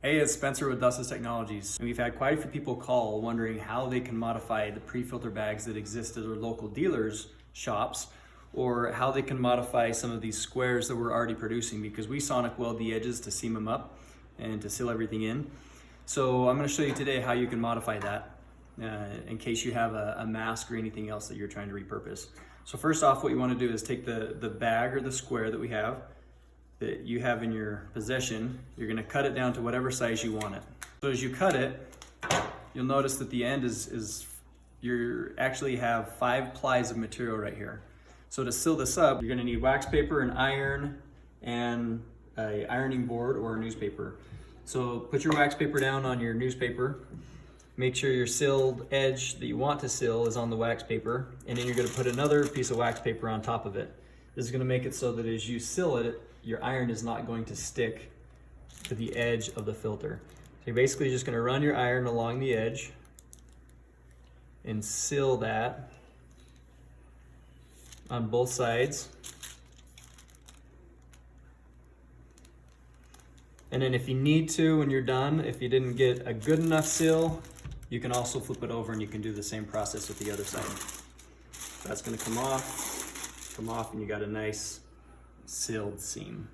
Hey, it's Spencer with Dustless Technologies. And we've had quite a few people call wondering how they can modify the pre-filter bags that exist at their local dealers' shops, or how they can modify some of these squares that we're already producing, because we sonic weld the edges to seam them up and to seal everything in. So I'm going to show you today how you can modify that in case you have a mask or anything else that you're trying to repurpose. So first off, what you want to do is take the bag or the square that you have in your possession. You're going to cut it down to whatever size you want it. So as you cut it, you'll notice that the end is you actually have 5 plies of material right here. So to seal this up, you're going to need wax paper, an iron, and an ironing board or a newspaper. So put your wax paper down on your newspaper. Make sure your sealed edge that you want to seal is on the wax paper, and then you're going to put another piece of wax paper on top of it. This is going to make it so that as you seal it, your iron is not going to stick to the edge of the filter. So you're basically just going to run your iron along the edge and seal that on both sides. And then if you need to, when you're done, if you didn't get a good enough seal, you can also flip it over and you can do the same process with the other side. That's going to come off, and you got a nice sealed seam.